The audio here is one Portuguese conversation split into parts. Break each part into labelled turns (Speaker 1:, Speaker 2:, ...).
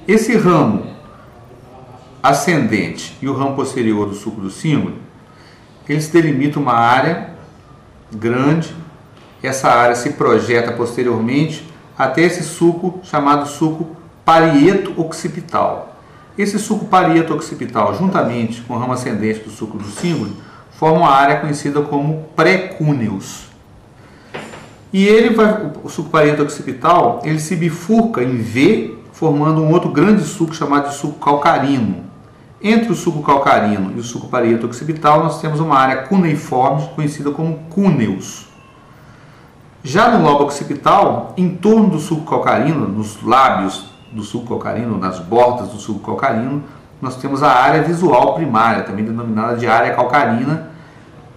Speaker 1: Esse ramo ascendente e o ramo posterior do suco do cíngulo, eles delimitam uma área grande. Essa área se projeta posteriormente até esse suco chamado suco parieto-occipital. Esse suco parieto-occipital, juntamente com o ramo ascendente do suco do cíngulo, forma uma área conhecida como pré-cúneus. E o suco parieto-occipital, ele se bifurca em V, formando um outro grande suco chamado de suco calcarino. Entre o suco calcarino e o suco parieto-occipital, nós temos uma área cuneiforme, conhecida como cúneus. Já no lobo occipital, em torno do suco calcarino, nos lábios do suco calcarino, nas bordas do suco calcarino, nós temos a área visual primária, também denominada de área calcarina,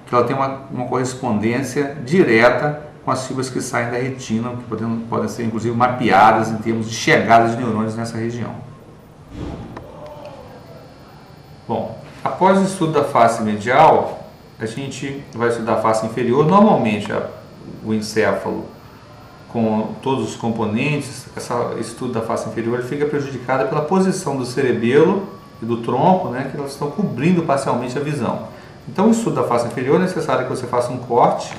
Speaker 1: que ela tem uma correspondência direta com as fibras que saem da retina, que podem ser inclusive mapeadas em termos de chegada de neurônios nessa região. Bom, após o estudo da face medial, a gente vai estudar a face inferior. Normalmente o encéfalo, com todos os componentes, esse estudo da face inferior fica prejudicado pela posição do cerebelo e do tronco, né, que elas estão cobrindo parcialmente a visão. Então, o estudo da face inferior é necessário que você faça um corte,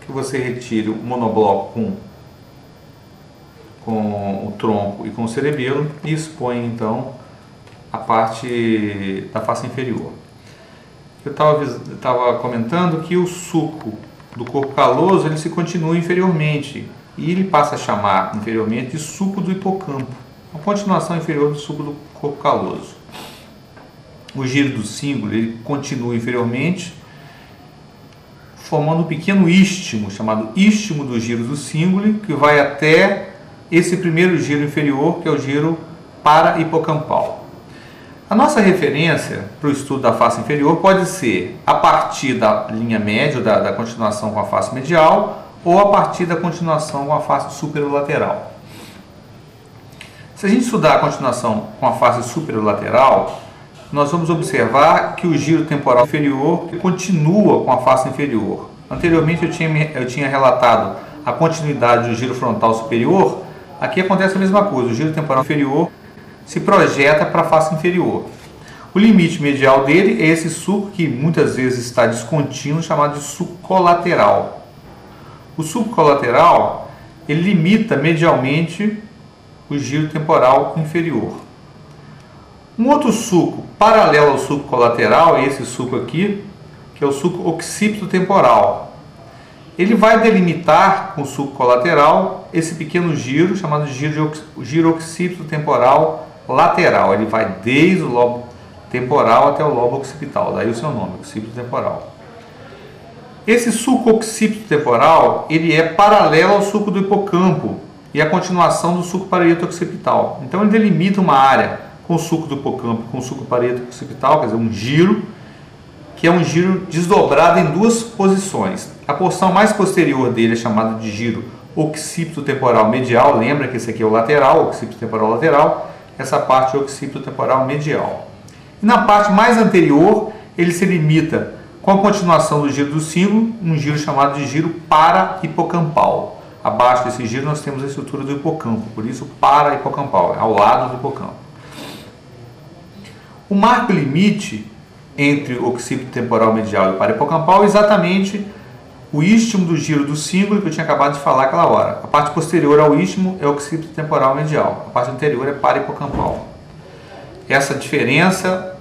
Speaker 1: que você retire o monobloco com o tronco e com o cerebelo e expõe então a parte da face inferior. Eu estava comentando que o suco do corpo caloso ele se continua inferiormente e ele passa a chamar inferiormente de suco do hipocampo, a continuação inferior do suco do corpo caloso. O giro do cíngulo ele continua inferiormente, formando um pequeno istmo, chamado istmo do giro do cíngulo, que vai até esse primeiro giro inferior, que é o giro para-hipocampal. A nossa referência para o estudo da face inferior pode ser a partir da linha média, da continuação com a face medial, ou a partir da continuação com a face superolateral. Se a gente estudar a continuação com a face superolateral, nós vamos observar que o giro temporal inferior continua com a face inferior. Anteriormente eu tinha relatado a continuidade do giro frontal superior. Aqui acontece a mesma coisa, o giro temporal inferior se projeta para a face inferior. O limite medial dele é esse suco que muitas vezes está descontínuo, chamado de suco colateral. O suco colateral ele limita medialmente o giro temporal inferior. Um outro suco paralelo ao suco colateral é esse suco aqui, que é o suco occipito temporal. Ele vai delimitar com o suco colateral esse pequeno giro, chamado de giro occipito temporal lateral. Ele vai desde o lobo temporal até o lobo occipital, daí o seu nome, occipito temporal. Esse suco occipito temporal, ele é paralelo ao suco do hipocampo e a continuação do suco parieto-occipital. Então ele delimita uma área com o suco do hipocampo, com o suco parieto-occipital, quer dizer, um giro, que é um giro desdobrado em duas posições. A porção mais posterior dele é chamada de giro occipito temporal medial, lembra que esse aqui é o lateral, occipito temporal lateral, essa parte é o occipito temporal medial. E na parte mais anterior, ele se limita com a continuação do giro do cíngulo, um giro chamado de giro para-hipocampal. Abaixo desse giro nós temos a estrutura do hipocampo, por isso para-hipocampal, ao lado do hipocampo. O marco limite entre o occipito temporal medial e o para-hipocampal é exatamente o istmo do giro do cíngulo que eu tinha acabado de falar aquela hora. A parte posterior ao istmo é o occipito temporal medial, a parte anterior é para-hipocampal. Essa diferença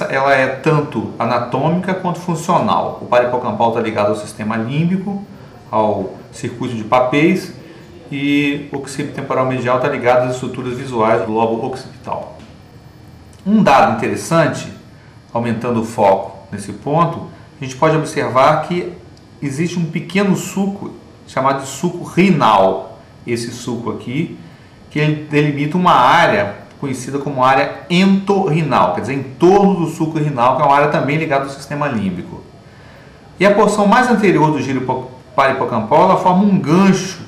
Speaker 1: ela é tanto anatômica quanto funcional. O para-hipocampal está ligado ao sistema límbico, ao circuito de papéis, e o occipito temporal medial está ligado às estruturas visuais do lobo occipital. Um dado interessante, aumentando o foco nesse ponto, a gente pode observar que existe um pequeno suco chamado de suco renal. Esse suco aqui, que ele delimita uma área conhecida como área entorrinal, quer dizer, em torno do suco renal, que é uma área também ligada ao sistema límbico. E a porção mais anterior do giro para-hipocampal, ela forma um gancho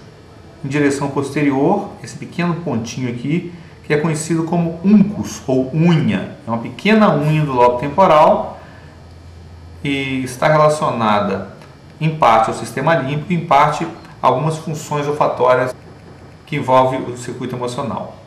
Speaker 1: em direção posterior, esse pequeno pontinho aqui, que é conhecido como uncus ou unha. É uma pequena unha do lobo temporal e está relacionada em parte ao sistema límbico e em parte a algumas funções olfatórias que envolvem o circuito emocional.